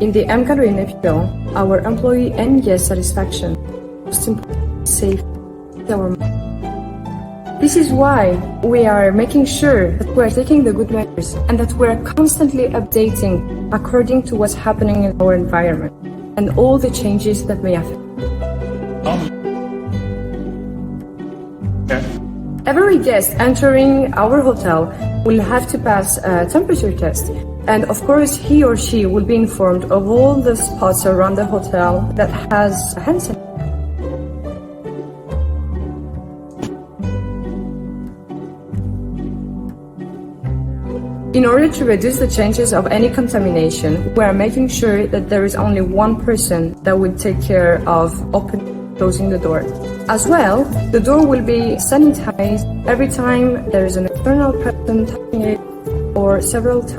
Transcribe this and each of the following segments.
In the MGallery film, our employee and guest satisfaction, most important, safe, our. This is why we are making sure that we are taking the good measures and that we are constantly updating according to what's happening in our environment and all the changes that may affect. Every guest entering our hotel will have to pass a temperature test, and of course he or she will be informed of all the spots around the hotel that has hand sanitizer. In order to reduce the chances of any contamination, we are making sure that there is only one person that will take care of opening and closing the door. As well, the door will be sanitized every time there is an external person touching it or several times.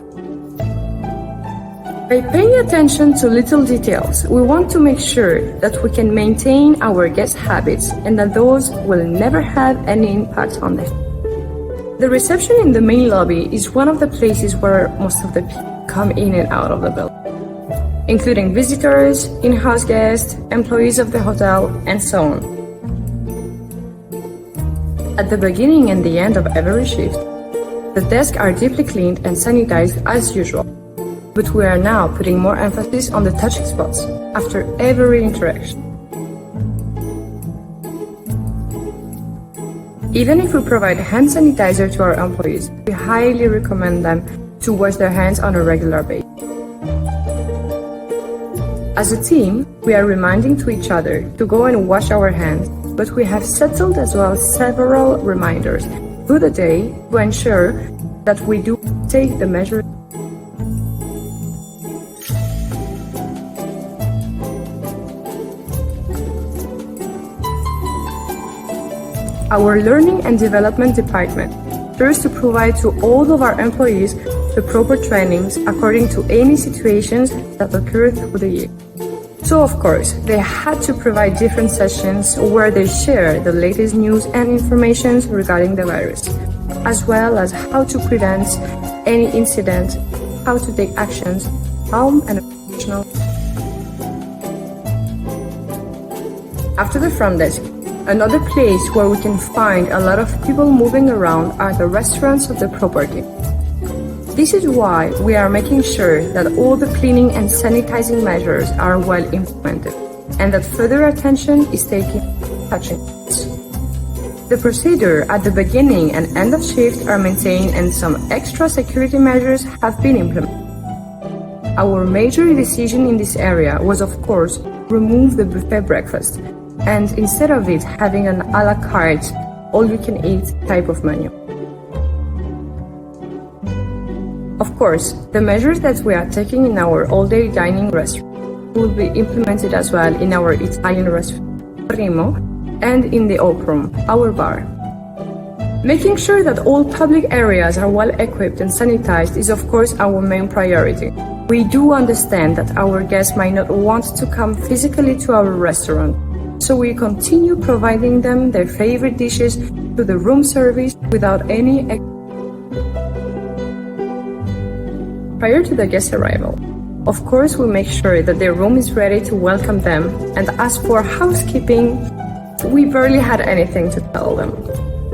By paying attention to little details, we want to make sure that we can maintain our guest habits and that those will never have any impact on them. The reception in the main lobby is one of the places where most of the people come in and out of the building, including visitors, in-house guests, employees of the hotel, and so on. At the beginning and the end of every shift, the desks are deeply cleaned and sanitized as usual, but we are now putting more emphasis on the touching spots after every interaction. Even if we provide hand sanitizer to our employees, we highly recommend them to wash their hands on a regular basis. As a team, we are reminding to each other to go and wash our hands, but we have settled as well several reminders through the day to ensure that we do take the measures. Our Learning and Development Department ensures to provide to all of our employees the proper trainings according to any situations that occur through the year. So of course, they had to provide different sessions where they share the latest news and information regarding the virus, as well as how to prevent any incident, how to take actions, calm and professional. After the front desk, another place where we can find a lot of people moving around are the restaurants of the property. This is why we are making sure that all the cleaning and sanitizing measures are well implemented and that further attention is taken to touching spots. The procedure at the beginning and end of shift are maintained and some extra security measures have been implemented. Our major decision in this area was, of course, remove the buffet breakfast, and instead of it having an a la carte, all-you-can-eat type of menu. Of course, the measures that we are taking in our all-day dining restaurant will be implemented as well in our Italian restaurant, Primo, and in the Oak Room, our bar. Making sure that all public areas are well equipped and sanitized is of course our main priority. We do understand that our guests might not want to come physically to our restaurant, so we continue providing them their favorite dishes to the room service without any prior to the guest arrival. Of course, we make sure that their room is ready to welcome them, and as for housekeeping, we barely had anything to tell them.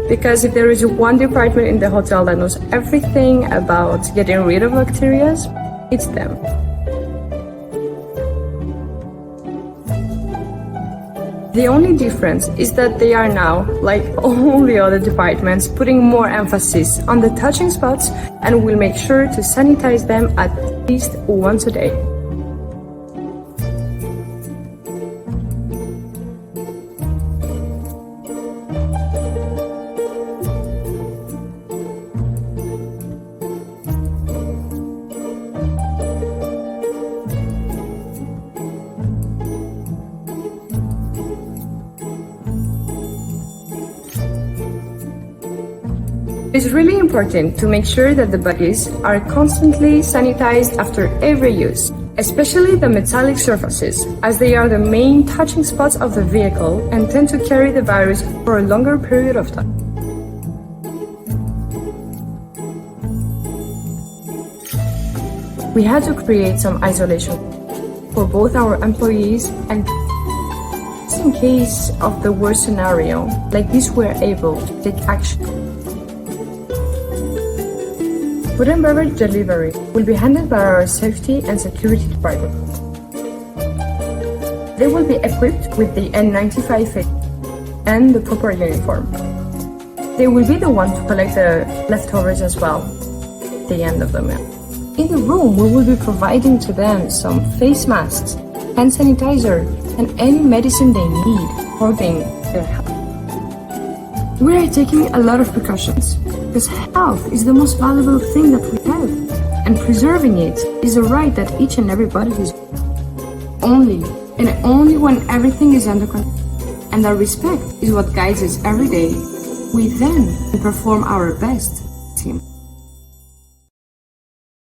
Because if there is one department in the hotel that knows everything about getting rid of bacteria, it's them. The only difference is that they are now, like all the other departments, putting more emphasis on the touching spots and will make sure to sanitize them at least once a day. It is really important to make sure that the bodies are constantly sanitized after every use, especially the metallic surfaces, as they are the main touching spots of the vehicle and tend to carry the virus for a longer period of time. We had to create some isolation. for both our employees and just in case of the worst scenario, like this, we're able to take action. Food and beverage delivery will be handled by our safety and security department. They will be equipped with the N95 fit and the proper uniform. They will be the one to collect the leftovers as well at the end of the meal. In the room, we will be providing to them some face masks, hand sanitizer, and any medicine they need supporting their health. We are taking a lot of precautions because health is the most valuable thing that we have, and preserving it is a right that each and everybody has. Only when everything is under control and our respect is what guides us every day, we then perform our best.